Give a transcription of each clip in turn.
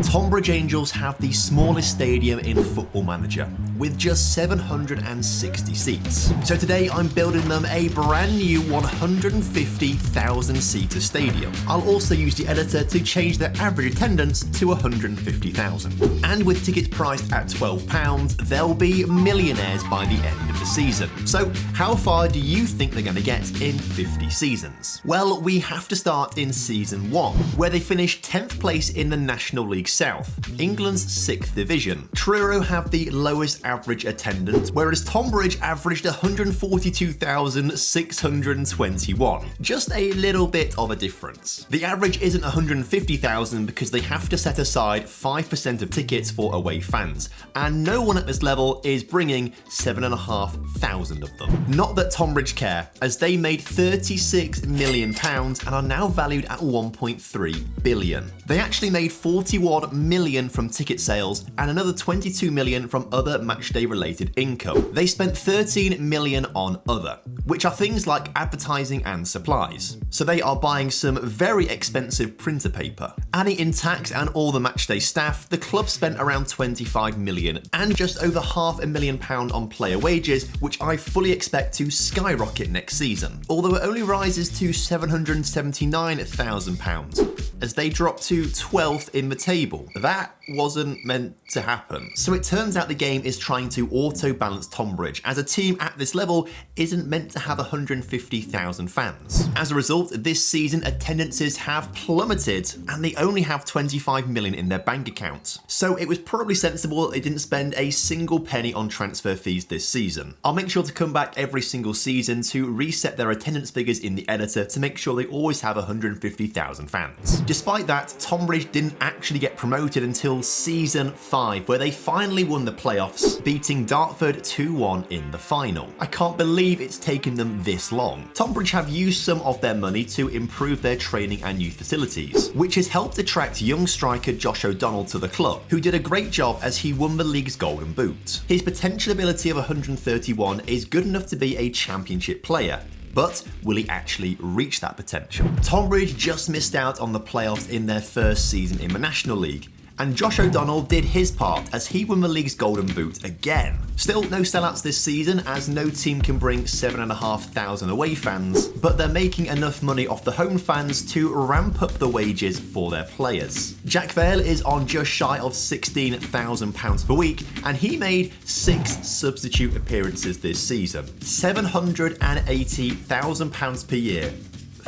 Tonbridge Angels have the smallest stadium in Football Manager, with just 760 seats. So today I'm building them a brand new 150,000-seater stadium. I'll also use the editor to change their average attendance to 150,000. And with tickets priced at £12, they'll be millionaires by the end of the season. So how far do you think they're going to get in 50 seasons? Well, we have to start in Season 1, where they finished 10th place in the National League South, England's 6th division. Truro have the lowest average attendance, whereas Tonbridge averaged 142,621. Just a little bit of a difference. The average isn't 150,000 because they have to set aside 5% of tickets for away fans, and no one at this level is bringing 7,500 of them. Not that Tonbridge care, as they made £36 million and are now valued at 1.3 billion. They actually made 41 million from ticket sales and another 22 million from other matchday related income. They spent 13 million on other, which are things like advertising and supplies. So they are buying some very expensive printer paper. Adding in tax and all the matchday staff, the club spent around 25 million and just over £500,000 on player wages, which I fully expect to skyrocket next season, although it only rises to £779,000 as they drop to 12th in the table. That wasn't meant to happen. So it turns out the game is trying to auto-balance Tonbridge, as a team at this level isn't meant to have 150,000 fans. As a result, this season attendances have plummeted and they only have 25 million in their bank accounts. So it was probably sensible they didn't spend a single penny on transfer fees this season. I'll make sure to come back every single season to reset their attendance figures in the editor to make sure they always have 150,000 fans. Despite that, Tonbridge didn't actually get promoted until Season 5, where they finally won the playoffs, beating Dartford 2-1 in the final. I can't believe it's taken them this long. Tonbridge have used some of their money to improve their training and youth facilities, which has helped attract young striker Josh O'Donnell to the club, who did a great job as he won the league's Golden Boot. His potential ability of 131 is good enough to be a championship player, but will he actually reach that potential? Tonbridge just missed out on the playoffs in their first season in the National League, and Josh O'Donnell did his part as he won the league's Golden Boot again. Still no sellouts this season, as no team can bring 7,500 away fans, but they're making enough money off the home fans to ramp up the wages for their players. Jack Vale is on just shy of £16,000 per week, and he made 6 substitute appearances this season. £780,000 per year.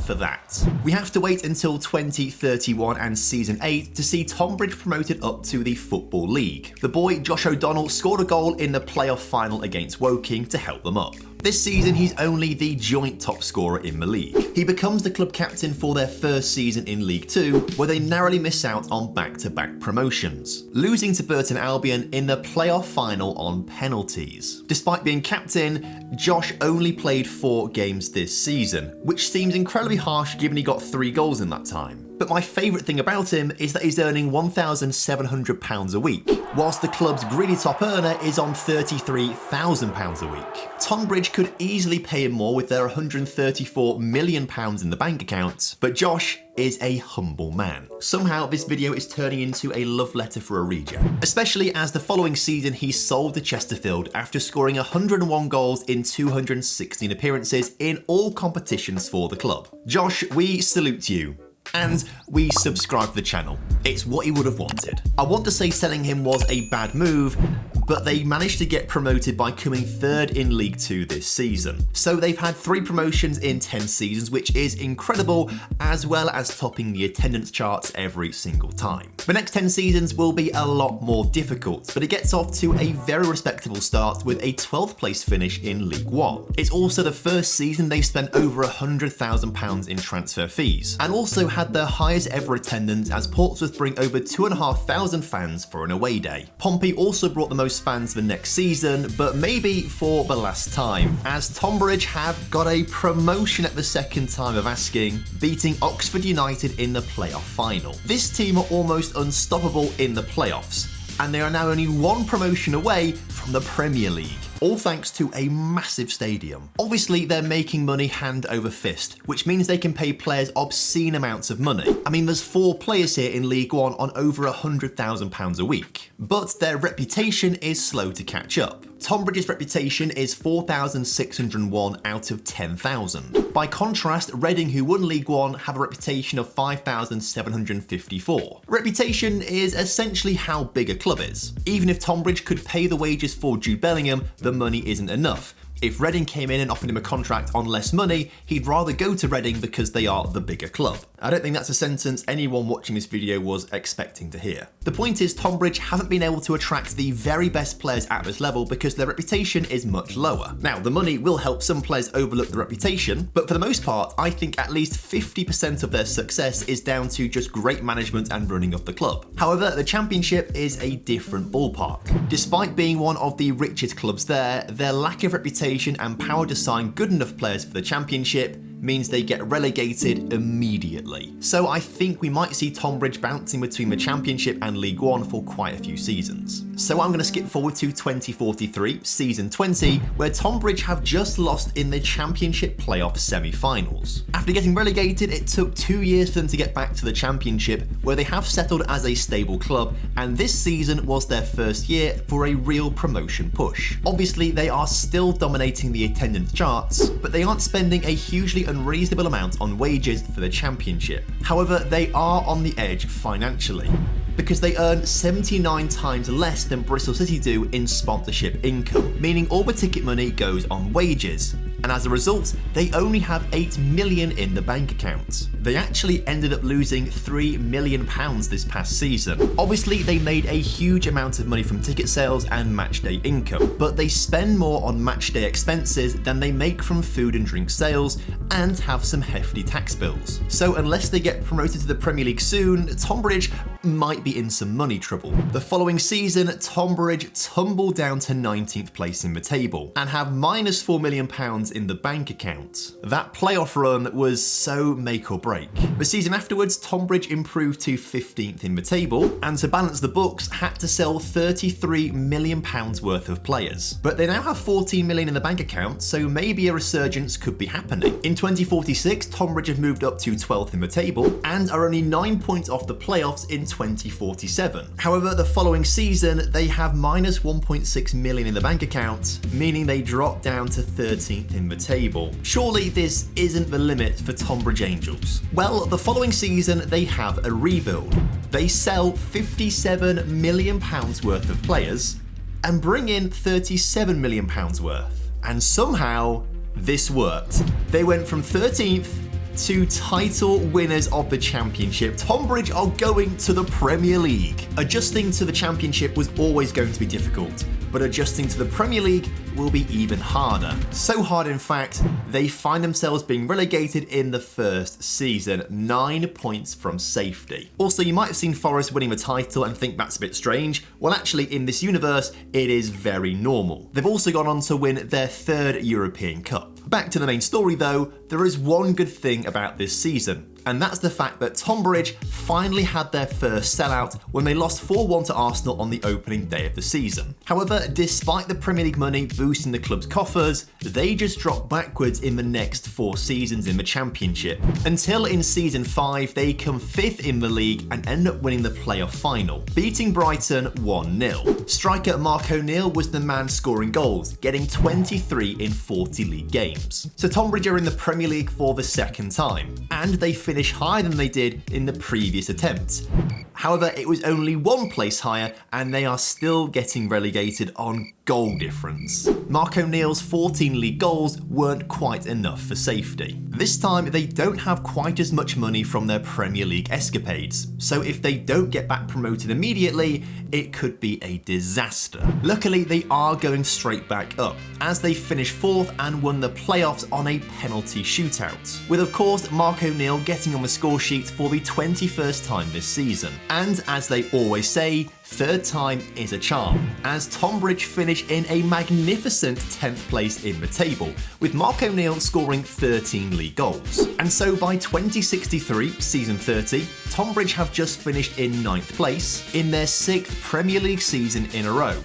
For that. We have to wait until 2031 and Season 8 to see Tonbridge promoted up to the Football League. The boy Josh O'Donnell scored a goal in the playoff final against Woking to help them up. This season, he's only the joint top scorer in the league. He becomes the club captain for their first season in League 2, where they narrowly miss out on back-to-back promotions, losing to Burton Albion in the playoff final on penalties. Despite being captain, Josh only played 4 games this season, which seems incredibly harsh given he got 3 goals in that time. But my favourite thing about him is that he's earning £1,700 a week, whilst the club's greedy top earner is on £33,000 a week. Tonbridge could easily pay him more with their £134 million in the bank account, but Josh is a humble man. Somehow this video is turning into a love letter for a reject, especially as the following season he sold to Chesterfield after scoring 101 goals in 216 appearances in all competitions for the club. Josh, we salute you. And we subscribe to the channel. It's what he would have wanted. I want to say selling him was a bad move, but they managed to get promoted by coming 3rd in League 2 this season. So they've had 3 promotions in 10 seasons, which is incredible, as well as topping the attendance charts every single time. The next 10 seasons will be a lot more difficult, but it gets off to a very respectable start with a 12th place finish in League 1. It's also the first season they spent over £100,000 in transfer fees, and also had their highest ever attendance, as Portsmouth bring over 2,500 fans for an away day. Pompey also brought the most fans the next season, but maybe for the last time, as Tonbridge have got a promotion at the second time of asking, beating Oxford United in the playoff final. This team are almost unstoppable in the playoffs, and they are now only 1 promotion away from the Premier League. all thanks to a massive stadium. Obviously, they're making money hand over fist, which means they can pay players obscene amounts of money. I mean, there's 4 players here in League One on over £100,000 a week. But their reputation is slow to catch up. Tonbridge's reputation is 4,601 out of 10,000. By contrast, Reading, who won League One, have a reputation of 5,754. Reputation is essentially how big a club is. Even if Tonbridge could pay the wages for Jude Bellingham, the money isn't enough. If Reading came in and offered him a contract on less money, he'd rather go to Reading because they are the bigger club. I don't think that's a sentence anyone watching this video was expecting to hear. The point is, Tonbridge haven't been able to attract the very best players at this level because their reputation is much lower. Now, the money will help some players overlook the reputation, but for the most part, I think at least 50% of their success is down to just great management and running of the club. However, the Championship is a different ballpark. Despite being one of the richest clubs there, their lack of reputation and power to sign good enough players for the Championship means they get relegated immediately. So I think we might see Tonbridge bouncing between the Championship and League One for quite a few seasons. So I'm going to skip forward to 2043, season 20, where Tonbridge have just lost in the Championship playoff semi-finals. After getting relegated, it took 2 years for them to get back to the Championship, where they have settled as a stable club, and this season was their first year for a real promotion push. Obviously, they are still dominating the attendance charts, but they aren't spending a hugely unreasonable amount on wages for the Championship. However, they are on the edge financially, because they earn 79 times less than Bristol City do in sponsorship income, meaning all the ticket money goes on wages. And as a result, they only have £8 million in the bank account. They actually ended up losing £3 million this past season. Obviously, they made a huge amount of money from ticket sales and matchday income, but they spend more on matchday expenses than they make from food and drink sales, and have some hefty tax bills. So unless they get promoted to the Premier League soon, Tonbridge might be in some money trouble. The following season, Tonbridge tumbled down to 19th place in the table and have minus £4 million in the bank account. That playoff run was so make or break. The season afterwards, Tonbridge improved to 15th in the table, and to balance the books, had to sell £33 million worth of players. But they now have £14 million in the bank account, so maybe a resurgence could be happening. In 2046, Tonbridge have moved up to 12th in the table, and are only 9 points off the playoffs in 2047. However, the following season, they have minus £1.6 million in the bank account, meaning they drop down to 13th in the table. Surely this isn't the limit for Tonbridge Angels. Well, the following season, they have a rebuild. They sell £57 million worth of players and bring in £37 million worth. And somehow, this worked. They went from 13th to title winners of the Championship. Tonbridge are going to the Premier League. Adjusting to the Championship was always going to be difficult, but adjusting to the Premier League will be even harder. So hard, in fact, they find themselves being relegated in the first season, 9 points from safety. Also, you might have seen Forest winning the title and think that's a bit strange. Well, actually, in this universe, it is very normal. They've also gone on to win their 3rd European Cup. Back to the main story though, there is one good thing about this season, and that's the fact that Tonbridge finally had their first sellout when they lost 4-1 to Arsenal on the opening day of the season. However, despite the Premier League money boosting the club's coffers, they just dropped backwards in the next 4 seasons in the Championship, until in season 5 they come 5th in the league and end up winning the playoff final, beating Brighton 1-0. Striker Mark O'Neill was the man scoring goals, getting 23 in 40 league games. So Tonbridge are in the Premier League for the 2nd time, and they finish higher than they did in the previous attempt. However, it was only 1 place higher, and they are still getting relegated on goal difference. Mark O'Neill's 14 league goals weren't quite enough for safety. This time, they don't have quite as much money from their Premier League escapades, so if they don't get back promoted immediately, it could be a disaster. Luckily, they are going straight back up, as they finished 4th and won the playoffs on a penalty shootout, with of course Mark O'Neill getting on the score sheet for the 21st time this season. And as they always say, 3rd time is a charm, as Tonbridge finish in a magnificent 10th place in the table, with Mark O'Neill scoring 13 league goals. And so by 2063, season 30, Tonbridge have just finished in 9th place in their 6th Premier League season in a row.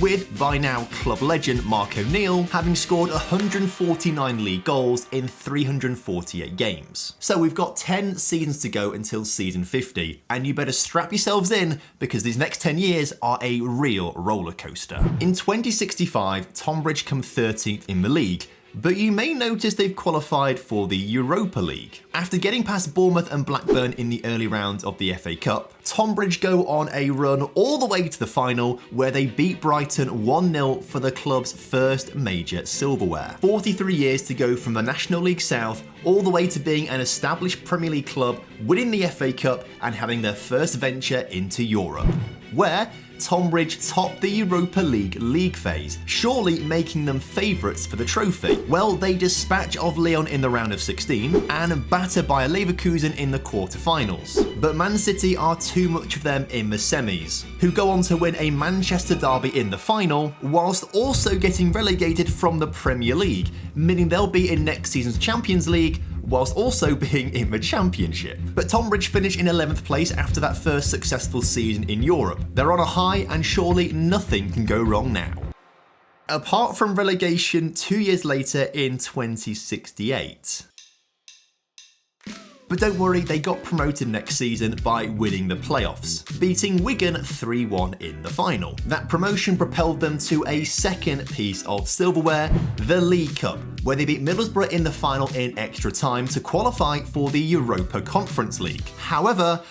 with, by now, club legend Mark O'Neill having scored 149 league goals in 348 games. So we've got 10 seasons to go until season 50, and you better strap yourselves in because these next 10 years are a real roller coaster. In 2065, Tonbridge come 13th in the league, but you may notice they've qualified for the Europa League. After getting past Bournemouth and Blackburn in the early round of the FA Cup, Tonbridge go on a run all the way to the final where they beat Brighton 1-0 for the club's first major silverware. 43 years to go from the National League South all the way to being an established Premier League club, winning the FA Cup and having their first venture into Europe, where Tonbridge topped the Europa League phase, surely making them favourites for the trophy. Well, they dispatch of Lyon in the round of 16 and batter Bayer Leverkusen in the quarter-finals. But Man City are too much of them in the semis, who go on to win a Manchester derby in the final, whilst also getting relegated from the Premier League, meaning they'll be in next season's Champions League, whilst also being in the Championship. But Tonbridge finish in 11th place after that first successful season in Europe. They're on a high and surely nothing can go wrong now. Apart from relegation 2 years later in 2068. But don't worry, they got promoted next season by winning the playoffs, beating Wigan 3-1 in the final. That promotion propelled them to a second piece of silverware, the League Cup, where they beat Middlesbrough in the final in extra time to qualify for the Europa Conference League. However,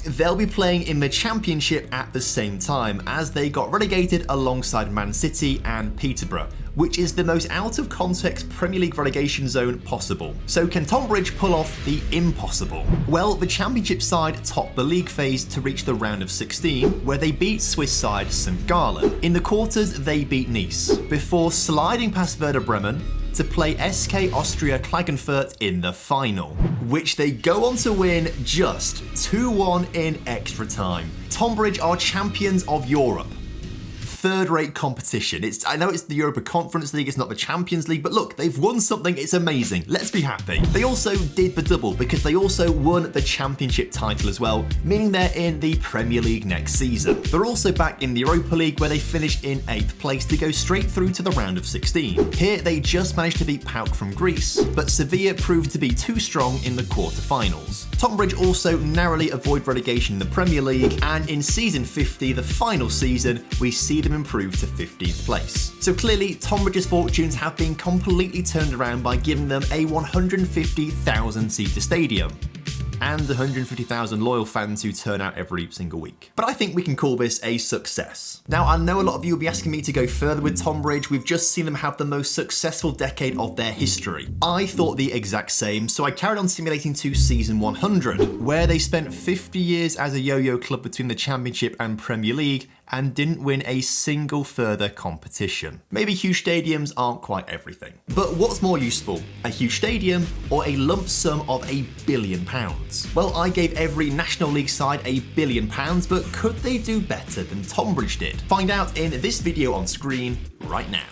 they'll be playing in the Championship at the same time as they got relegated alongside Man City and Peterborough, which is the most out-of-context Premier League relegation zone possible. So can Tonbridge pull off the impossible? Well, the Championship side topped the league phase to reach the round of 16, where they beat Swiss side St. Gallen. In the quarters, they beat Nice, before sliding past Werder Bremen to play SK Austria Klagenfurt in the final, which they go on to win just 2-1 in extra time. Tonbridge are champions of Europe. Third-rate competition. I know it's the Europa Conference League, it's not the Champions League, but look, they've won something, it's amazing. Let's be happy. They also did the double because they also won the Championship title as well, meaning they're in the Premier League next season. They're also back in the Europa League where they finished in 8th place to go straight through to the round of 16. Here they just managed to beat PAOK from Greece, but Sevilla proved to be too strong in the quarter-finals. Tonbridge also narrowly avoid relegation in the Premier League, and in season 50, the final season, we see them improve to 15th place. So clearly, Tonbridge's fortunes have been completely turned around by giving them a 150,000-seater stadium and 150,000 loyal fans who turn out every single week. But I think we can call this a success. Now, I know a lot of you will be asking me to go further with Tonbridge. We've just seen them have the most successful decade of their history. I thought the exact same, so I carried on simulating to season 100, where they spent 50 years as a yo-yo club between the Championship and Premier League and didn't win a single further competition. Maybe huge stadiums aren't quite everything. But what's more useful, a huge stadium or a lump sum of £1 billion? Well, I gave every National League side £1 billion, but could they do better than Tonbridge did? Find out in this video on screen right now.